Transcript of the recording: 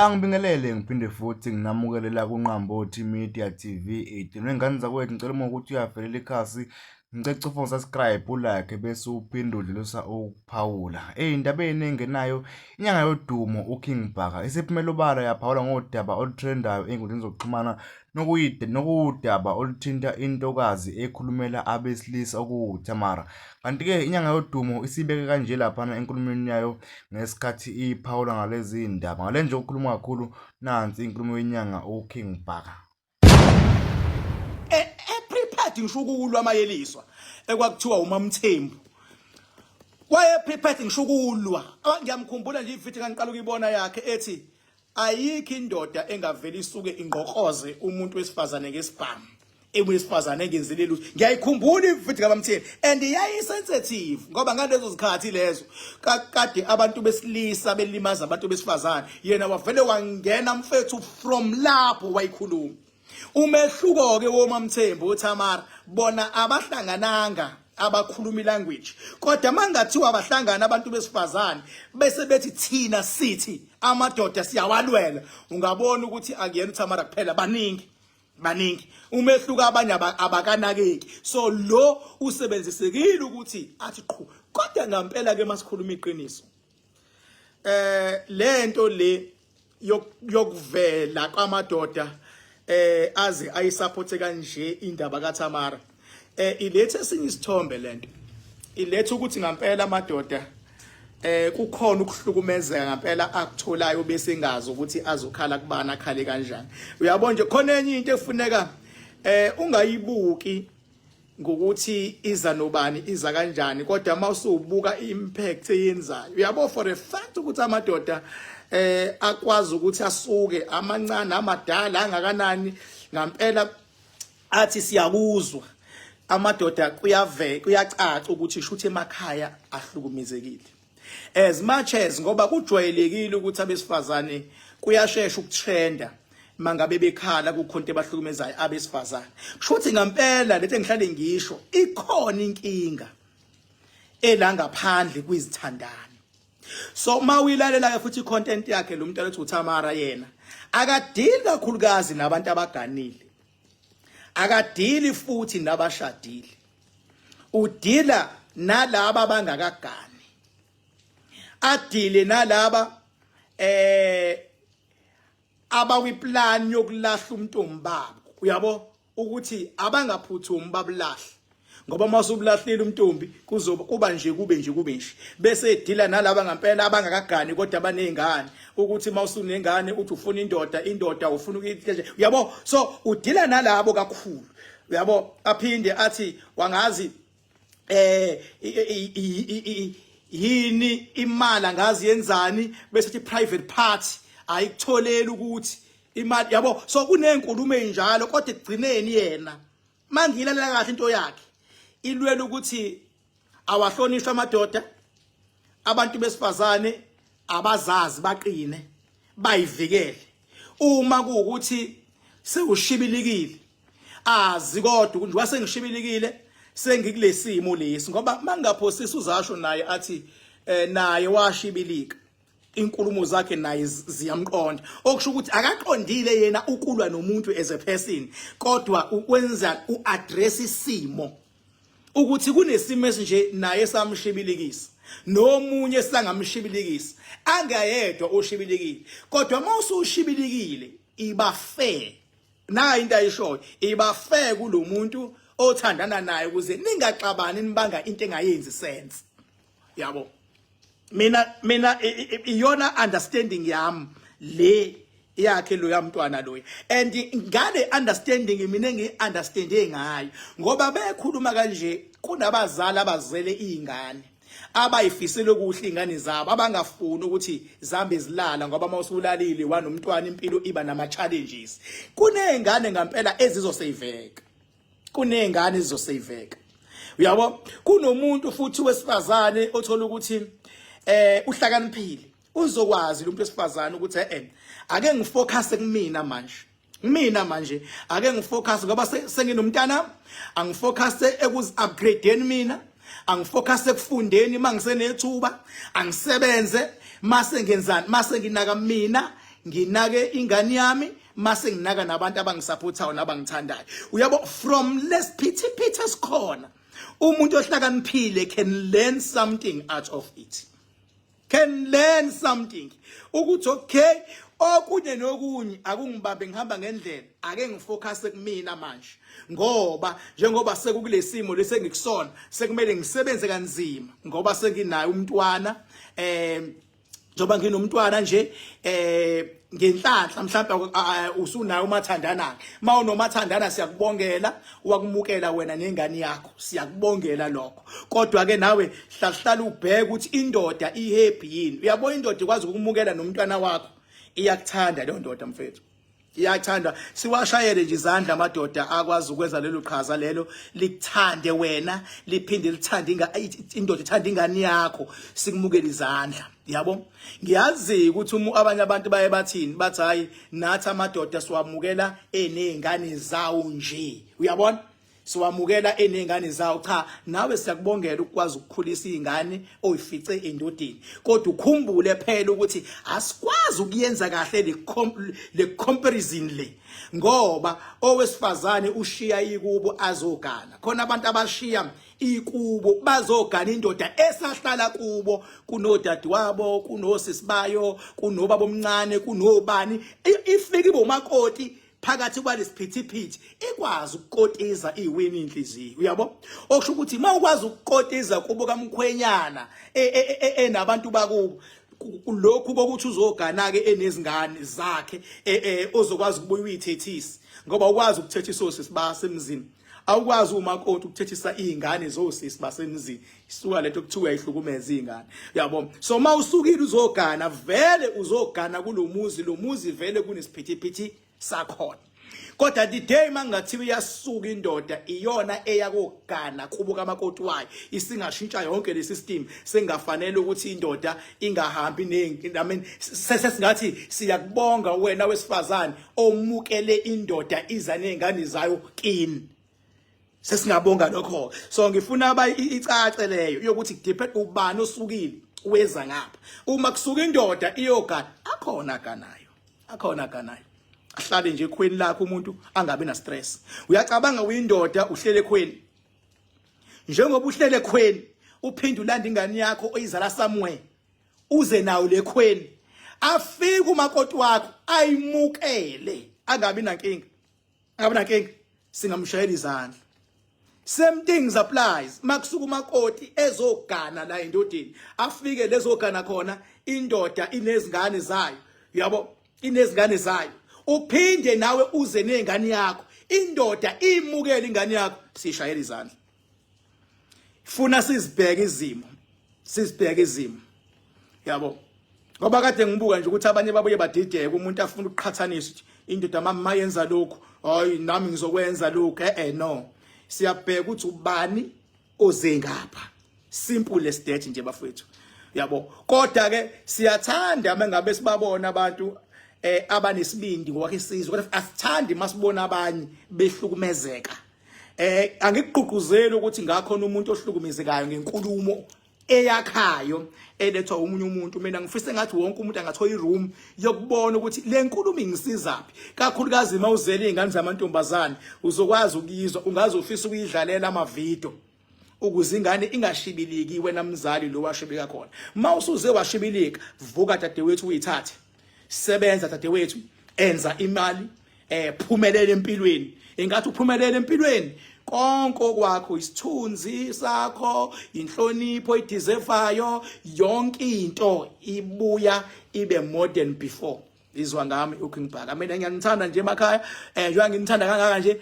Angibingelele ngiphinde futhi nginamukelela kuNqambothi Media TV 18. Wengane zakwethu ngicela uma ukuthi uyavelela ikhasi ngicela ucofa subscribe ulike bese uphinde udlulisa ukuphawula. Ey'ndabeni engenayo inyanga yodumo uKing Bhaka isiphumela obala yaphawula ngodaba olutrendayo ey'nkundleni zokuxhumana nokudaba oluthinta intokazi ekhulumela abesilisa okuThamara. Kanti-ke inyanga yodumo isibeke kanje laphana enkulumweni yayo ngesikhathi iphawula ngalezi ndaba. Ngale nje ukukhuluma kakhulu nansi inkulumo yenyanga uKing Bhaka. Prepared ngisho ukulwa amayeliswa ekwakuthiwa uMamthembu waye prepared ngisho ukulwa. Ngiyamkhumbula nje ivithi kangiqala ukuyibona yakhe ethi ayikho indoda engavela isuke ingqoqoze umuntu wesifazane ngesibhamu ewesifazane engenzile lutho. Ngiyayikhumbula ivithi kaMamthembu and yayisensitive ngoba ngalezo zikhathi lezo kade abantu besilisa belimaza abantu besifazane, yena wavele wangena mfethu from lapho wayikhuluma. Umehluko ke woMamthembu uThamara bona abahlangananga abakhuluma ilanguage, kodwa mangathiwa abahlangana abantu besifazane bese bethi thina sithi amadoda siyawalwela, ungabona ukuthi akuyena uThamara kuphela, baningi umehluko abanye abakanakeki. So lo usebenzisekile ukuthi athi qhu, kodwa ngempela ke masikhuluma iqiniso lento le yokuvela kwamadoda aze ayisupporte kanje indaba kaThamara ilethe esinye isithombe, lento ilethe ukuthi ngempela amadoda kukhona ukuhlukumezeka ngempela akutholayo bese engazi ukuthi azokhala kubani, akhale kanjani. Uyabona nje khona enye into efuneka ungayibuki ngokuthi iza nobani iza kanjani, kodwa mawusubuka impact eyenzayo. Uyabo for a fact ukuthi amadoda akwazi ukuthi asuke amancane amadala angakanani ngempela athi siyakuzwa amadoda kuyacaca ukuthi shuthe emakhaya ahlukumezekile. As much as ngoba kujwayelekile ukuthi abesifazane kuyashesha ukutrenda mangabe bekhala kukhonto abahlukumezayo abesifazane. Shuthi ngempela lethe ngihlale ngisho ikhona inkinga elangaphandle kwizithandani. So mawilalela ke futhi content yakhe lo muntu alethu uThamara, yena akadili kakhulukazi nabantu abaganile, akadili futhi nabashadile, udila nalabo abangakagani, adile nalaba abawiplan yokulahla umntombi babo. Uyabo ukuthi abangaphuthumi babulahle, ngoba masubulahlile umntombi kuba nje kube nje bese edila nalabo ngempela abangakagani kodwa abanezingane, ukuthi mawusunengane uthi ufuna indoda ufuna ukuthi. Uyabo, so udila nalabo kakhulu. Uyabo, aphinde athi wangazi yini imali angazi yenzani bese ethi private party ayikutholela ukuthi imali. Yabo, so kunenkulumo enjalo, kodwa egcineni yena mangilalela kahle into yakhe ilwela ukuthi awahlonishwa amadoda, abantu besifazane abazazi baqine bayivikele. Uma kuukuthi sewushibilikile azi kodwa nje wasengishibilikile sengikulesimo lesi, ngoba mangaphosisa uzasho naye athi naye washibilika, inkulumo zakhe naye ziyamqonda, okusho ukuthi akaqondile yena ukulwa nomuntu as a person, kodwa ukwenza uaddress isimo ukuthi kunesimo esinje naye samshibilikisa nomunye sangamshibilikisa, angayedwa oshibilikile. Kodwa mawusushibilikile iba fair, nayo into ayishoyo iba fair kulomuntu othandana naye ukuze ningaxabani nibanga into engayenzi sense. Yabo, mina iyona understanding yami le yakhe lo yamntwana loya, and ngale understanding mina ngiunderstande ngayo ngoba bekhuluma kanje kunabazali abazele izingane abayifisela kuhle ingane zabo, abangafuni ukuthi zambe zilala ngoba mawusulalile wanomntwana impilo iba nama challenges. Kunezingane ngempela ezizosaveka, kunezingane ezizosaveka. Uyabo, kunomuntu futhi wesifazane othola ukuthi uhlakaniphile, uzokwazi lo muntu wesifazane ukuthi ake ngifocus kumina manje, ake ngifocus ngoba senginomntana, angifocus ukuzi-upgradeeni mina, angifocus ekufundeni mangisenethuba, angisebenze mase ngenzani, mase nginaka mina nginake ingane yami mase nginaka nabantu abangisupportayo nabangithandayo. Uyabo, from less pity sikhona umuntu ohlakaniphile can learn something out of it, can learn something ukuthi okay okunye nokunye akungibambe ngihamba ngendlela, ake ngifocus kumina manje ngoba njengoba sekukulesimo lesengikusona sekumele ngisebenze kanzima ngoba senginayo umntwana njoba nginomntwana nje ngenhlanhla mhlawumbe usunayo umathandana. Mawunomathandana siyakubongela wakumukela wena nengane yakho, siyakubongela lokho. Kodwa ke nawe hlahlala ubheke ukuthi indoda ihappy yini. Uyabona indoda ikwazi ukumukela nomntwana wakho, iyakuthanda leyo ndoda mfethu, iyakuthanda. Siwashayele nje izandla amadoda akwazi ukwenza lelo qhaza lelo, likuthande wena liphinde lithande indoda ithanda ingane yakho, sikumukela izandla. Yabo, ngiyazi ukuthi abanye abantu baye bathini, bathi hayi nathi amadoda siwamukela enezingane zawo nje. Uyabona, siwamukela enezingane zawo. Cha, nawe siyakubongela ukwazi ukukhulisa izingane oyifice endodeni, kodwa ukhumbule phela ukuthi asikwazi ukuyenza kahle le comparison le, ngoba owesifazane ushiya ikubo azogana. Khona abantu abashiya ikubo bazogana indoda esahlala kubo, kunodade wabo, kunosisi bayo, kunobaba omncane, kunobani. Ifike bomakoti phakathi kwalesiphithiphithi ikwazi ukukotiza iwini inhliziyo. Uyabo, okusho ukuthi mawukwazi ukukotiza kubo kamkhwenyana enabantu bakubo, lokhu bokuthi uzogana ke enezingane zakhe ozokwazi ukubuya uyithethisa, ngoba ukwazi ukuthethisa osisi basemzini, awukwazi umakoti ukuthethisa izingane zosisi basemzini. Isuka lento kuthiwa ihlukumeza izingane. Uyabo, so mawusukile uzogana, vele uzogana kulomuzi, lo muzi vele kunesiphithiphithi sakhona. Kodwa the day mangathiwa iyasuka indoda iyona eyakogana kubo kamakoti wayo, isingashintsha yonke le system, sengafanele ukuthi indoda ingahambi sesingathi siyakubonga wena wesifazane omukele indoda iza nezingane zayo kini. Sesingabonga lokho. So ngifuna icace leyo yokuthi depend ubani osukile weza ngapha. Uma kusuka indoda iyogana, akhona ganayo. Ahlale nje ekhweni lakho umuntu angabe na stress. Uyacabanga uyindoda uhlele ekhweni, njengoba uhlele ekhweni uphinde ulanda ingane yakho oyizala somewhere, uze nawo lekhweni, afike umakoti wakho ayimukele, angabi nankinga, singamshayela izandla. Same things applies. Makusuka umakoti ezogana la endodeni, afike lezogana khona indoda inezingane zayo. Yabo, inezingane zayo, uphinde nawe uze nezingane yakho, indoda imukele ingane yakho, sishayela izandla. Funa sizibheke izimo, yabo, ngoba kade ngibuka nje ukuthi abanye babuye badideke, umuntu afuna ukuqhathanisa ukuthi indoda mama yenza lokho, hayi nami ngizokwenza lokho. No, siyabheka ukuthi ubani oze ngapha. Simple as that nje bafethu. Yabo, kodwa ke siyathanda mengabe sibabona abantu abanesibindi ngoba isizwe, kodwa asithandi masibona abanye behlukumezeka. Angikugqugquzeli ukuthi ngakhona umuntu ohlukumezekayo ngenkulumo eyakhayo elethwa umunye umuntu. Mina ngifise ngathi wonke umuntu angathola iroom yokubona ukuthi le nkulumo ingisizaphi, kakhulukazi mawuzele izingane zamantombazane uzokwazi ukuyizwa, ungaze ufise ukuyidlalela amavideo ukuze ingane ingashibiliki wena mzali lo washibika khona. Mawusuze washibilika, vuka dadewethu uyithathe, sebenza dadewethu, enza imali, phumelela empilweni. Engathi uphumelela empilweni, konke kwakho, isithunzi sakho, inhlonipho ideservayo, yonke into ibuya ibe more than before. Izwa ngami uKing Bhaka. Mina ngiyanithanda nje emakhaya, njengoba nginithanda kangaka nje,